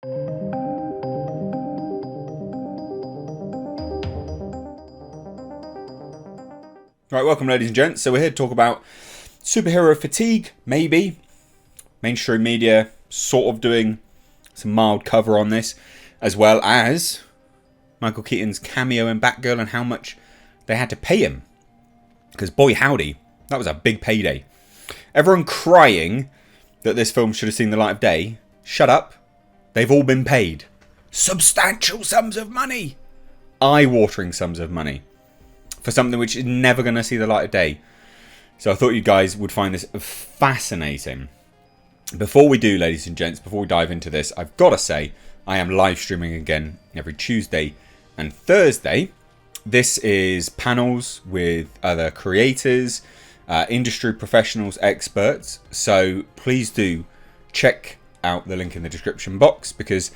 Right, welcome ladies and gents. So we're here to talk about superhero fatigue, maybe. Mainstream media sort of doing some mild cover on this, as well as Michael Keaton's cameo in Batgirl and how much they had to pay him. Because boy howdy, that was a big payday. Everyone crying that this film should have seen the light of day. Shut up. They've all been paid. Substantial sums of money. Eye-watering sums of money. For something which is never going to see the light of day. So I thought you guys would find this fascinating. Before we do, ladies and gents, before we dive into this, I've got to say, I am live streaming again every Tuesday and Thursday. This is panels with other creators, industry professionals, experts. So please do check out the link in the description box, because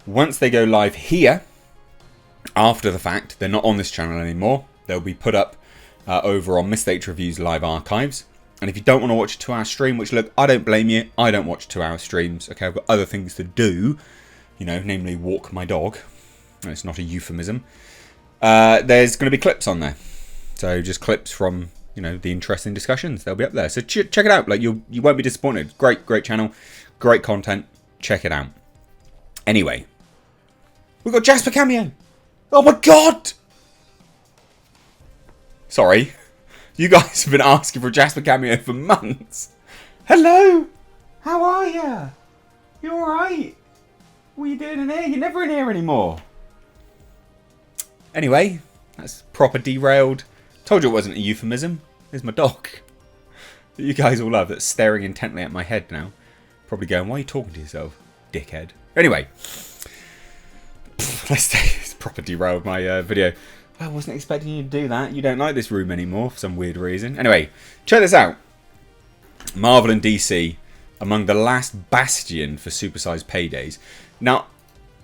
once they go live here, after the fact, they're not on this channel anymore. They'll be put up over on Mistakes Reviews live archives. And if you don't want to watch a 2-hour stream, which look, I don't blame you. I don't watch 2-hour streams. Okay, I've got other things to do, you know, namely walk my dog. It's not a euphemism. There's going to be clips on there. So just clips from, you know, the interesting discussions. They'll be up there. So check it out. Like you won't be disappointed. Great channel. Great content. Check it out. Anyway, we've got Jasper Cameo. Oh my God! Sorry, you guys have been asking for Jasper Cameo for months. Hello, how are ya? You alright? What are you doing in here? You're never in here anymore. Anyway, that's proper derailed. Told you it wasn't a euphemism. There's my dog that you guys all love, that's staring intently at my head now. Probably going, why are you talking to yourself, dickhead? Anyway, let's say it's proper derailed my video. I wasn't expecting you to do that. You don't like this room anymore for some weird reason. Anyway, check this out. Marvel and DC among the last bastion for supersized paydays. Now,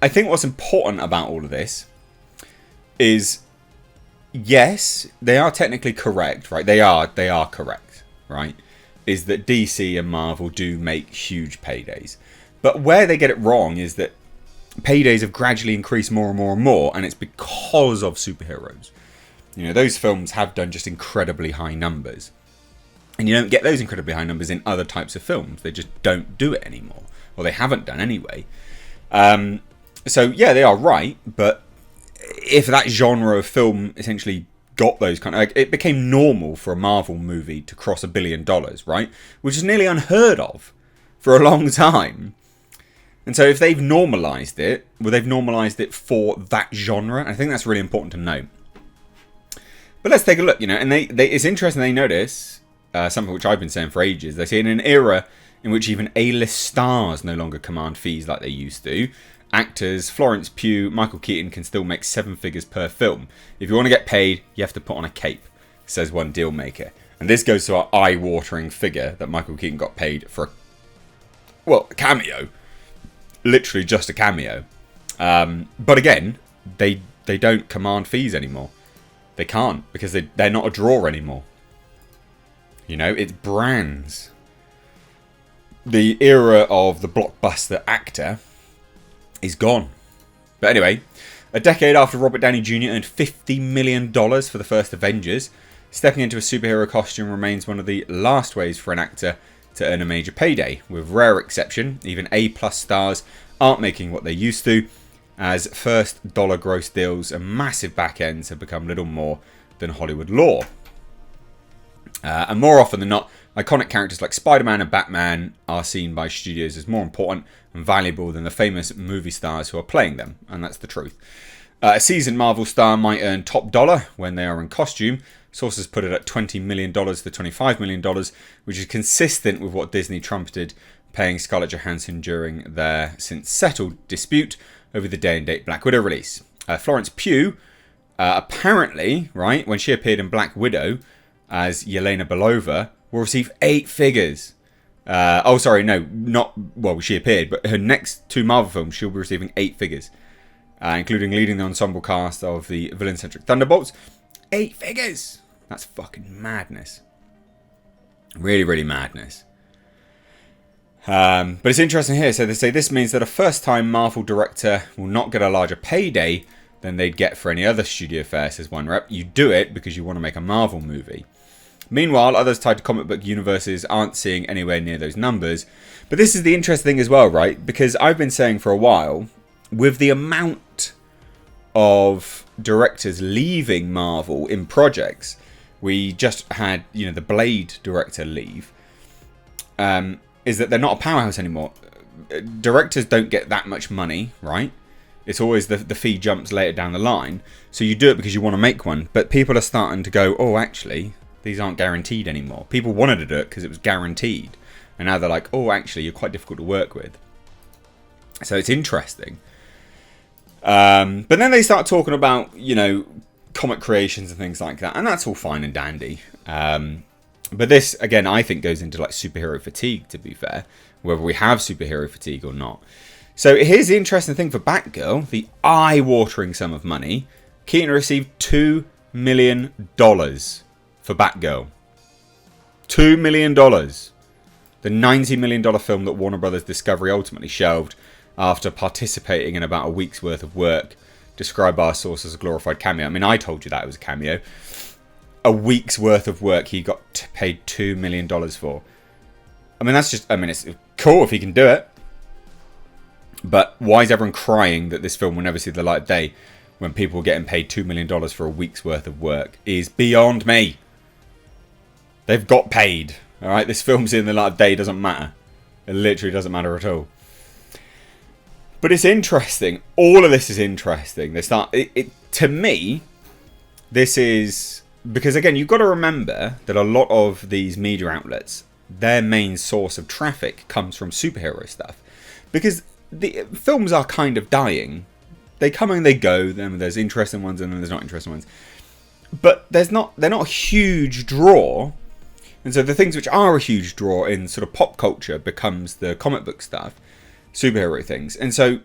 I think what's important about all of this is, yes, they are technically correct, right? They are correct, right? Is that DC and Marvel do make huge paydays. But where they get it wrong is that paydays have gradually increased more and more and more, and it's because of superheroes. You know, those films have done just incredibly high numbers. And you don't get those incredibly high numbers in other types of films. They just don't do it anymore. Well, they haven't done anyway. So, yeah, they are right, but if that genre of film essentially got those kind of... Like, it became normal for a Marvel movie to cross $1 billion, right? Which is nearly unheard of for a long time. And so if they've normalised it, well, they've normalised it for that genre. And I think that's really important to note. But let's take a look, you know, and it's interesting they notice, something which I've been saying for ages. They say in an era in which even A-list stars no longer command fees like they used to, actors Florence Pugh, Michael Keaton can still make 7 figures per film. If you want to get paid, you have to put on a cape, says one deal maker. And this goes to our eye-watering figure that Michael Keaton got paid for, a cameo. Literally just a cameo. But again, they don't command fees anymore. They can't, because they're not a draw anymore. You know, it's brands. The era of the blockbuster actor is gone. But anyway, a decade after Robert Downey Jr. earned $50 million for the first Avengers, stepping into a superhero costume remains one of the last ways for an actor to earn a major payday. With rare exception, even A-plus stars aren't making what they used to, as first dollar gross deals and massive back ends have become little more than Hollywood law. And more often than not, iconic characters like Spider-Man and Batman are seen by studios as more important and valuable than the famous movie stars who are playing them, and that's the truth. A seasoned Marvel star might earn top dollar when they are in costume. Sources put it at $20 million to $25 million, which is consistent with what Disney trumpeted paying Scarlett Johansson during their since settled dispute over the day-and-date Black Widow release. Florence Pugh, apparently, right, when she appeared in Black Widow as Yelena Belova, will receive 8 figures. She appeared, but her next 2 Marvel films, she'll be receiving 8 figures, including leading the ensemble cast of the villain-centric Thunderbolts. 8 figures! That's fucking madness. Really, really madness. But it's interesting here. So they say this means that a first-time Marvel director will not get a larger payday than they'd get for any other studio fare, says one rep. You do it because you want to make a Marvel movie. Meanwhile, others tied to comic book universes aren't seeing anywhere near those numbers. But this is the interesting thing as well, right? Because I've been saying for a while, with the amount of directors leaving Marvel in projects, we just had, the Blade director leave, is that they're not a powerhouse anymore. Directors don't get that much money, right? It's always the fee jumps later down the line. So you do it because you want to make one. But people are starting to go, oh, actually, these aren't guaranteed anymore. People wanted to do it because it was guaranteed. And now they're like, oh, actually, you're quite difficult to work with. So it's interesting. But then they start talking about, comic creations and things like that. And that's all fine and dandy. But this, again, I think goes into like superhero fatigue, to be fair. Whether we have superhero fatigue or not. So here's the interesting thing for Batgirl. The eye-watering sum of money. Keaton received $2 million for Batgirl. $2 million. The $90 million film that Warner Brothers Discovery ultimately shelved after participating in about a week's worth of work, described by our source as a glorified cameo. I mean, I told you that it was a cameo. A week's worth of work he got paid $2 million for. I mean, it's cool if he can do it. But why is everyone crying that this film will never see the light of day when people are getting paid $2 million for a week's worth of work is beyond me. They've got paid. Alright, this film's in the light of day, doesn't matter. It literally doesn't matter at all. But it's interesting. All of this is interesting. To me, this is... Because again, you've got to remember that a lot of these media outlets, their main source of traffic comes from superhero stuff. Because the films are kind of dying. They come and they go. Then there's interesting ones and then there's not interesting ones. But they're not a huge draw. And so the things which are a huge draw in sort of pop culture becomes the comic book stuff, superhero things. And so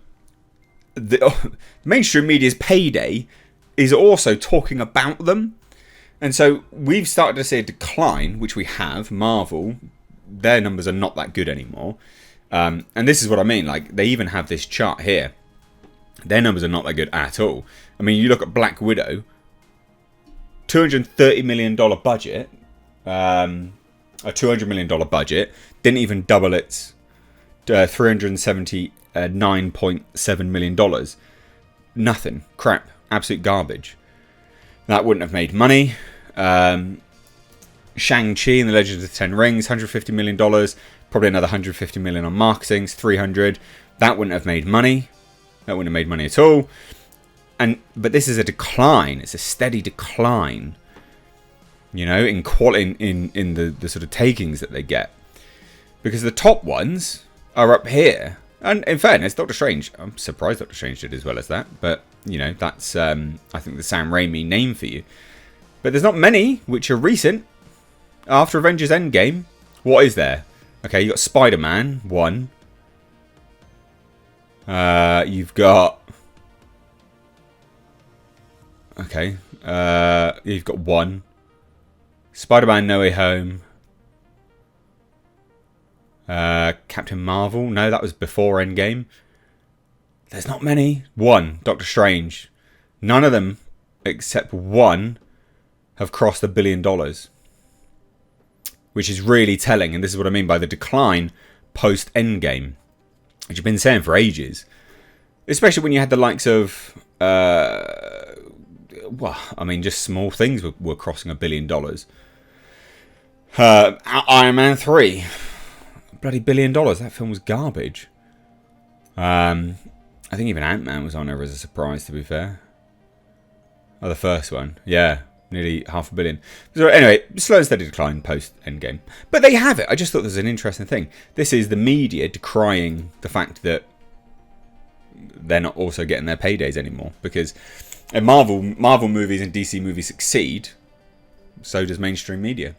the mainstream media's payday is also talking about them. And so we've started to see a decline, which we have. Marvel, their numbers are not that good anymore. And this is what I mean. Like, they even have this chart here. Their numbers are not that good at all. I mean, you look at Black Widow, $230 million budget, a $200 million budget, didn't even double its $379.7 million. Nothing. Crap. Absolute garbage. That wouldn't have made money. Shang-Chi and the Legend of the Ten Rings, $150 million. Probably another $150 million on marketing. $300. That wouldn't have made money. That wouldn't have made money at all. But this is a decline. It's a steady decline. You know, in the sort of takings that they get. Because the top ones are up here. And in fairness, Doctor Strange, I'm surprised Doctor Strange did as well as that. But, you know, that's, I think, the Sam Raimi name for you. But there's not many which are recent. After Avengers Endgame, what is there? Okay, you've got Spider-Man, 1. You've got... Okay. You've got 1. Spider-Man No Way Home. Captain Marvel. No, that was before Endgame. There's not many. 1. Doctor Strange. None of them, except 1, have crossed $1 billion. Which is really telling. And this is what I mean by the decline post-Endgame. Which I've been saying for ages. Especially when you had the likes of... well, I mean, just small things were crossing $1 billion. Iron Man 3. Bloody $1 billion. That film was garbage. I think even Ant-Man was on there as a surprise, to be fair. Oh, the first one. Yeah, nearly $500 million. So anyway, slow and steady decline post-Endgame. But they have it. I just thought this was an interesting thing. This is the media decrying the fact that they're not also getting their paydays anymore. Because if Marvel movies and DC movies succeed, so does mainstream media.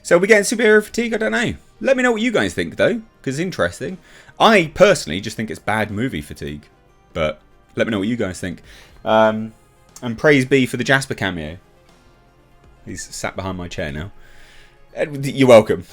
So are we getting superhero fatigue? I don't know. Let me know what you guys think, though, because it's interesting. I personally just think it's bad movie fatigue. But let me know what you guys think. And praise be for the Jasper cameo. He's sat behind my chair now. You're welcome.